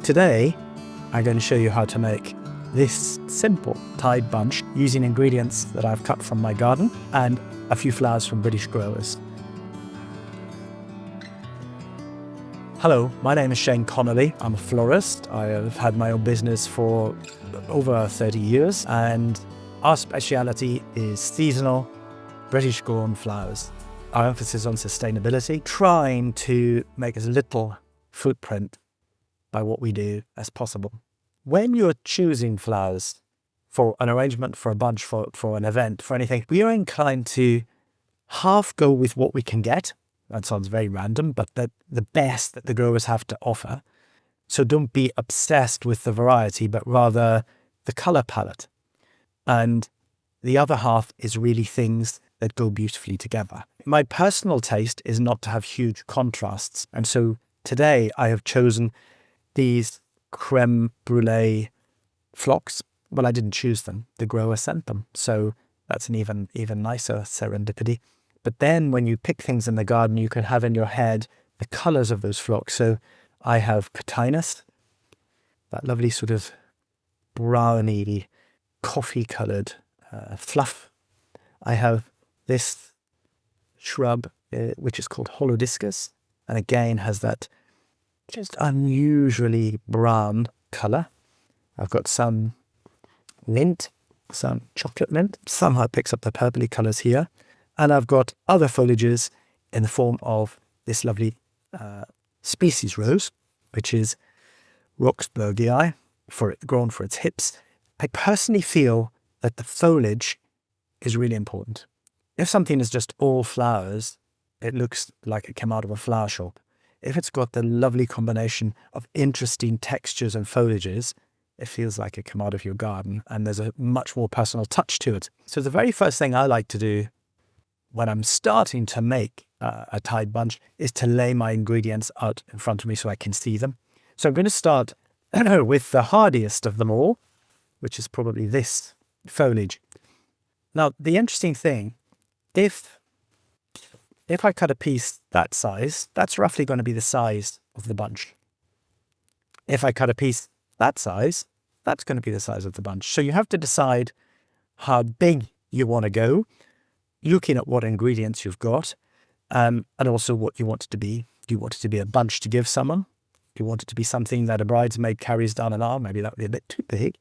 Today, I'm going to show you how to make this simple tied bunch using ingredients that I've cut from my garden and a few flowers from British growers. Hello, my name is Shane Connolly. I'm a florist. I have had my own business for over 30 years, and our speciality is seasonal British grown flowers. Our emphasis on sustainability, trying to make as little footprint by what we do as possible. When you're choosing flowers for an arrangement, for a bunch, for an event, for anything, we are inclined to half go with what we can get. That sounds very random, but the best that the growers have to offer. So don't be obsessed with the variety, but rather the color palette. And the other half is really things that go beautifully together. My personal taste is not to have huge contrasts. And so today I have chosen these Crème, Brûlée, Phlox. Well, I didn't choose them. The grower sent them. So that's an even nicer serendipity. But then when you pick things in the garden, you can have in your head the colors of those phlox. So I have Cotinus, that lovely sort of browny, coffee-colored fluff. I have this shrub, which is called Holodiscus, and again has that just unusually brown color. I've got some mint, some chocolate mint. Somehow it picks up the purpley colors here. And I've got other foliages in the form of this lovely species rose, which is Roxburghii, grown for its hips. I personally feel that the foliage is really important. If something is just all flowers, it looks like it came out of a flower shop. If it's got the lovely combination of interesting textures and foliages, it feels like it came out of your garden, and there's a much more personal touch to it. So the very first thing I like to do when I'm starting to make a tied bunch is to lay my ingredients out in front of me so I can see them. So I'm going to start with the hardiest of them all, which is probably this foliage. Now, the interesting thing, if I cut a piece that size, that's roughly going to be the size of the bunch. If I cut a piece that size, that's going to be the size of the bunch. So you have to decide how big you want to go, looking at what ingredients you've got, and also what you want it to be. Do you want it to be a bunch to give someone? Do you want it to be something that a bridesmaid carries down an arm? Maybe that would be a bit too big.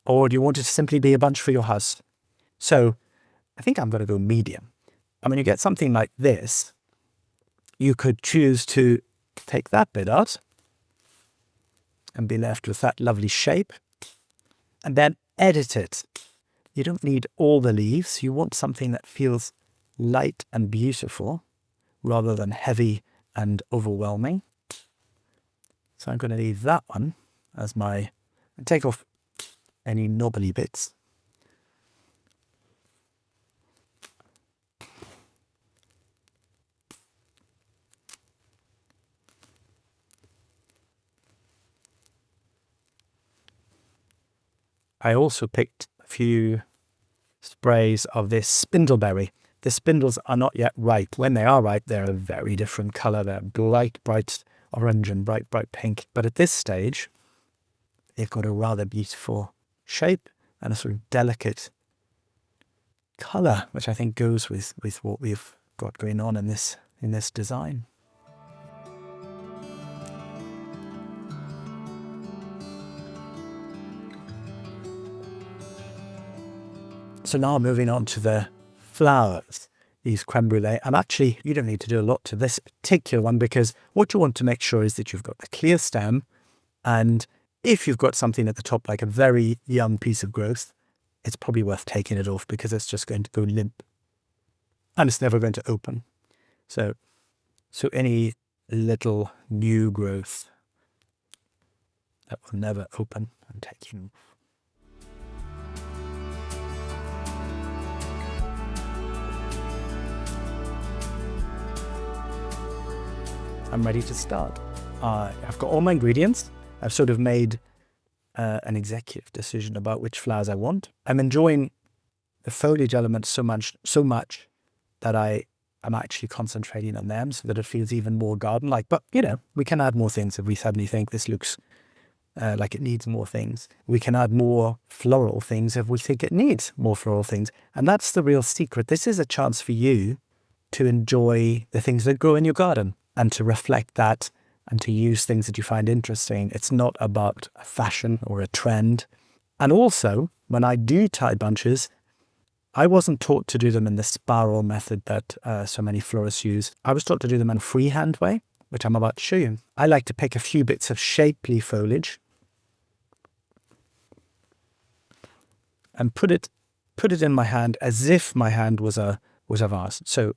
Or do you want it to simply be a bunch for your house? So I think I'm going to go medium. And when you get something like this, you could choose to take that bit out and be left with that lovely shape, and then edit it. You don't need all the leaves. You want something that feels light and beautiful rather than heavy and overwhelming. So I'm going to leave that one as and take off any knobbly bits. I also picked a few sprays of this Spindleberry. The spindles are not yet ripe. When they are ripe, they're a very different color. They're bright orange and bright pink. But at this stage, they've got a rather beautiful shape and a sort of delicate color, which I think goes with what we've got going on in this design. So now moving on to the flowers, these creme brulee. And actually, you don't need to do a lot to this particular one, because what you want to make sure is that you've got a clear stem. And if you've got something at the top, like a very young piece of growth, it's probably worth taking it off, because it's just going to go limp and it's never going to open. So any little new growth that will never open, I'm taking off. I'm ready to start. I've got all my ingredients. I've sort of made an executive decision about which flowers I want. I'm enjoying the foliage element so much that I am actually concentrating on them so that it feels even more garden-like. But, you know, we can add more things if we suddenly think this looks like it needs more things. We can add more floral things if we think it needs more floral things. And that's the real secret. This is a chance for you to enjoy the things that grow in your garden and to reflect that and to use things that you find interesting. It's not about a fashion or a trend. And also, when I do tie bunches, I wasn't taught to do them in the spiral method that so many florists use. I was taught to do them in a freehand way, which I'm about to show you. I like to pick a few bits of shapely foliage and put it in my hand as if my hand was a vase. So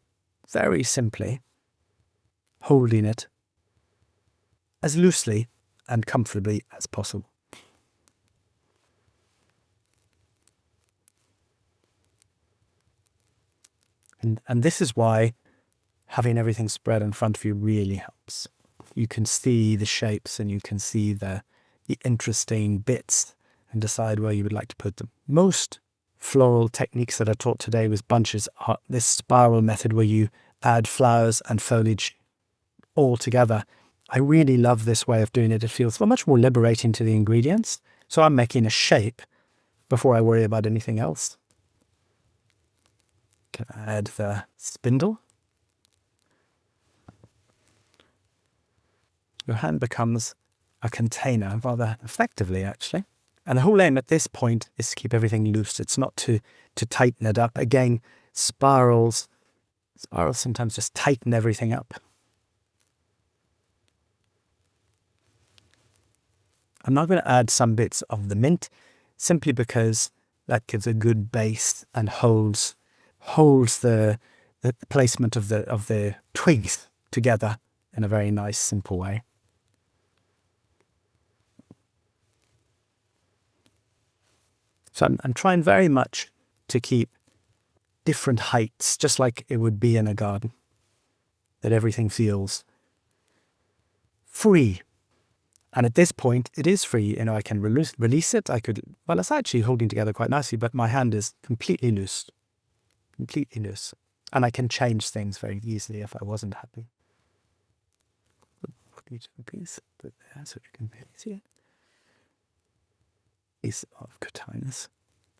very simply holding it as loosely and comfortably as possible. And this is why having everything spread in front of you really helps. You can see the shapes and you can see the interesting bits and decide where you would like to put them. Most floral techniques that are taught today with bunches are this spiral method where you add flowers and foliage all together. I really love this way of doing it. It feels much more liberating to the ingredients. So I'm making a shape before I worry about anything else. Can add the spindle. Your hand becomes a container rather effectively, actually. And the whole aim at this point is to keep everything loose. It's not to tighten it up. Again, spirals sometimes just tighten everything up. I'm not going to add some bits of the mint simply because that gives a good base and holds the placement of the twigs together in a very nice, simple way. So I'm trying very much to keep different heights, just like it would be in a garden, that everything feels free. And at this point, it is free. You know, I can release it. Well, it's actually holding together quite nicely, but my hand is completely loose. Completely loose. And I can change things very easily if I wasn't happy. Piece, put there so you can see it. Piece of Cotinus.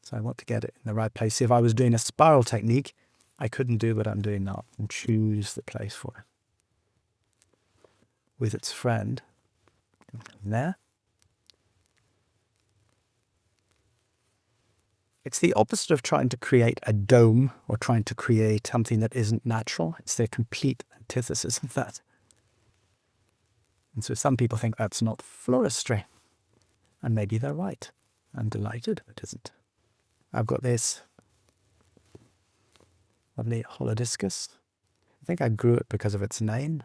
So I want to get it in the right place. See, if I was doing a spiral technique, I couldn't do what I'm doing now and choose the place for it. With its friend. There. It's the opposite of trying to create a dome or trying to create something that isn't natural. It's the complete antithesis of that. And so some people think that's not floristry. And maybe they're right. I'm delighted it isn't. I've got this lovely Holodiscus. I think I grew it because of its name.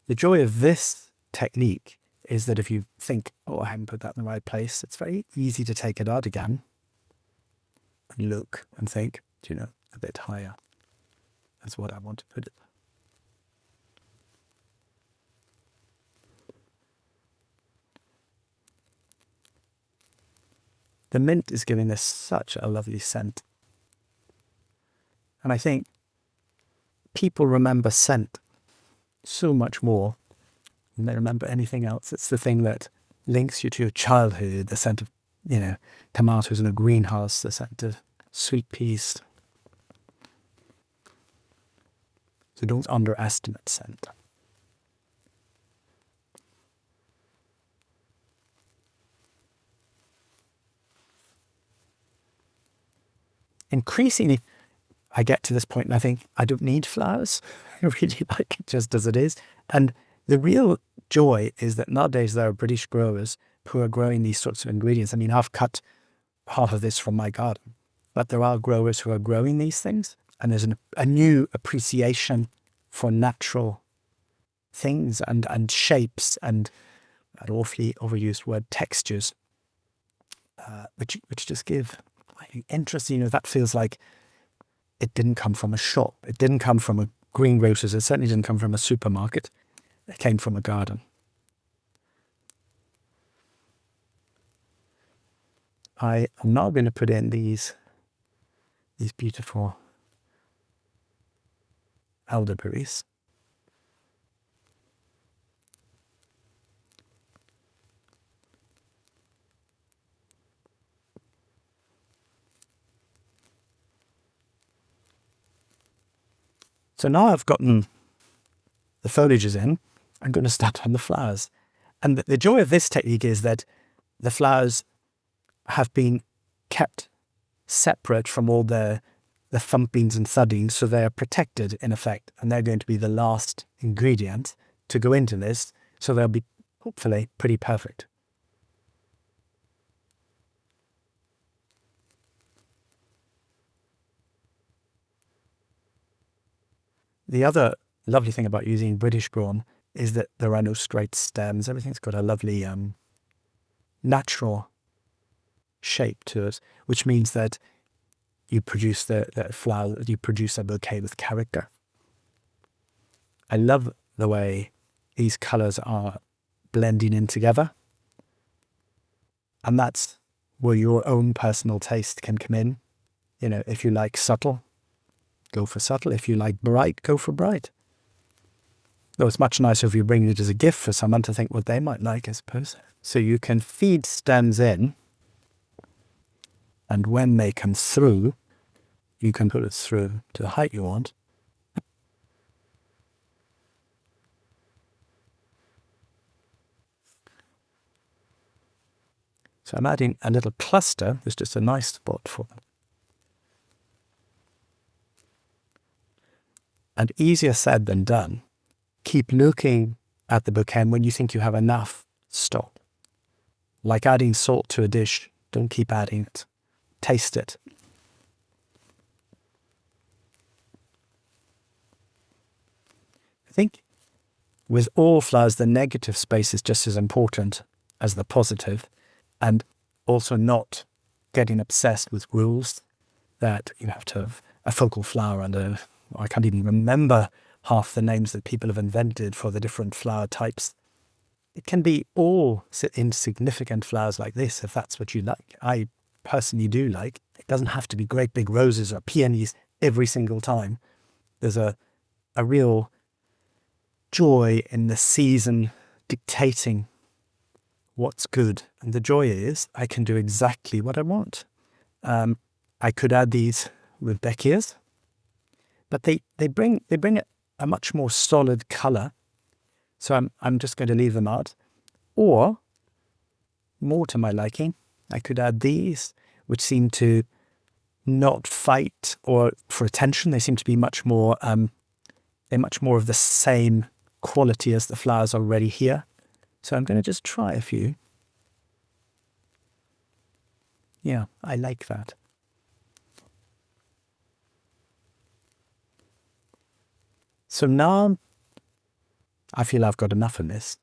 The joy of this technique is that if you think, oh, I haven't put that in the right place, it's very easy to take it out again and look and think, a bit higher. That's what I want to put it. The mint is giving this such a lovely scent. And I think people remember scent so much more than they remember anything else. It's the thing that links you to your childhood, the scent of, tomatoes in a greenhouse, the scent of sweet peas. So don't underestimate scent. Increasingly, I get to this point and I think, I don't need flowers. I really like it just as it is. And the real joy is that nowadays there are British growers who are growing these sorts of ingredients. I mean, I've cut half of this from my garden, but there are growers who are growing these things. And there's a new appreciation for natural things and shapes and an awfully overused word, textures, which just give interest. That feels like it didn't come from a shop. It didn't come from a greengrocer's. It certainly didn't come from a supermarket. It came from a garden. I am now going to put in these beautiful elderberries. So now I've gotten the foliages in, I'm going to start on the flowers. And the joy of this technique is that the flowers have been kept separate from all the thumpings and thuddings, so they are protected in effect, and they're going to be the last ingredient to go into this, so they'll be hopefully pretty perfect. The other lovely thing about using British grown is that there are no straight stems. Everything's got a lovely natural shape to it, which means that you produce the flower, you produce a bouquet with character. I love the way these colours are blending in together. And that's where your own personal taste can come in. You know, if you like subtle, go for subtle. If you like bright, go for bright. Though it's much nicer if you bring it as a gift for someone to think what they might like, I suppose. So you can feed stems in, and when they come through, you can put it through to the height you want. So I'm adding a little cluster. There's just a nice spot for them. And easier said than done. Keep looking at the bouquet, and when you think you have enough, stop. Like adding salt to a dish, don't keep adding it. Taste it. I think with all flowers, the negative space is just as important as the positive, and also not getting obsessed with rules that you have to have a focal flower and I can't even remember half the names that people have invented for the different flower types. It can be all insignificant flowers like this, if that's what you like. I personally do like. It doesn't have to be great big roses or peonies every single time. There's a real joy in the season dictating what's good. And the joy is I can do exactly what I want. I could add these Rudbeckias, but they bring a much more solid colour. So I'm just going to leave them out. Or, more to my liking, I could add these, which seem to not fight or for attention. They seem to be much more, they're much more of the same quality as the flowers already here. So I'm going to just try a few. Yeah, I like that. So now I feel I've got enough in this.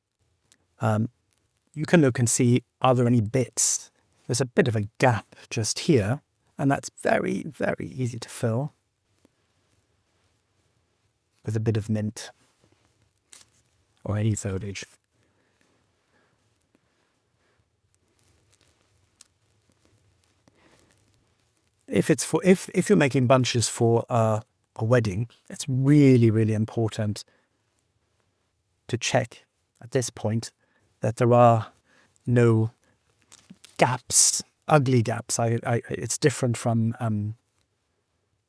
You can look and see, are there any bits? There's a bit of a gap just here, and that's very, very easy to fill with a bit of mint or any foliage. If you're making bunches for a wedding, it's really, really important to check at this point that there are no gaps, ugly gaps. It's different from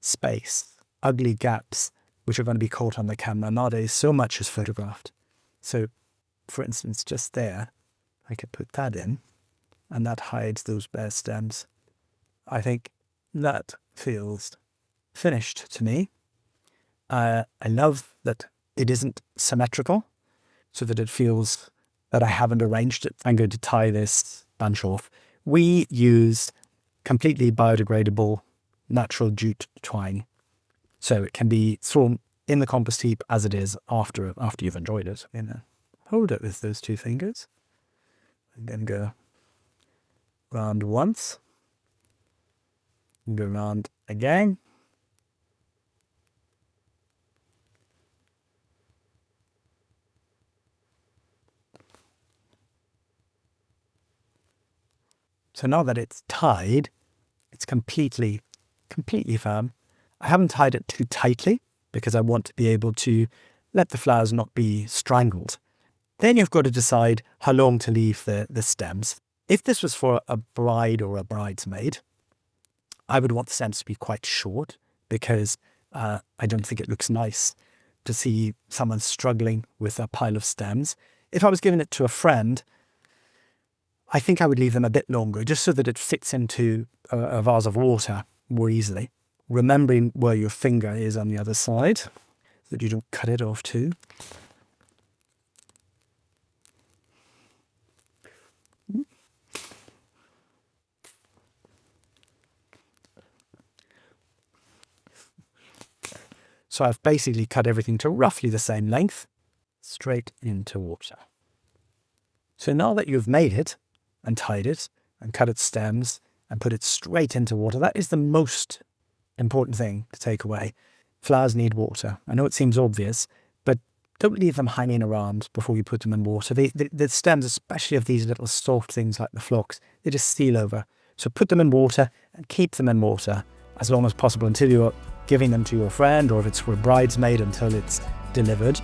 space. Ugly gaps, which are going to be caught on the camera nowadays, so much is photographed. So, for instance, just there, I could put that in, and that hides those bare stems. I think that feels finished to me. I love that it isn't symmetrical, so that it feels that I haven't arranged it. I'm going to tie this bunch off. We use completely biodegradable natural jute twine, so it can be thrown in the compost heap as it is after you've enjoyed it. Hold it with those two fingers, and then go round once, and go round again. So now that it's tied, it's completely firm. I haven't tied it too tightly because I want to be able to let the flowers not be strangled. Then you've got to decide how long to leave the stems. If this was for a bride or a bridesmaid, I would want the stems to be quite short because I don't think it looks nice to see someone struggling with a pile of stems. If I was giving it to a friend, I think I would leave them a bit longer just so that it fits into a vase of water more easily. Remembering where your finger is on the other side so that you don't cut it off too. So I've basically cut everything to roughly the same length, straight into water. So now that you've made it and tied it and cut its stems and put it straight into water, that is the most important thing to take away. Flowers need water. I know it seems obvious, but don't leave them hanging around before you put them in water. The stems, especially of these little soft things like the phlox, they just seal over. So put them in water and keep them in water as long as possible until you're giving them to your friend, or if it's for a bridesmaid, until it's delivered.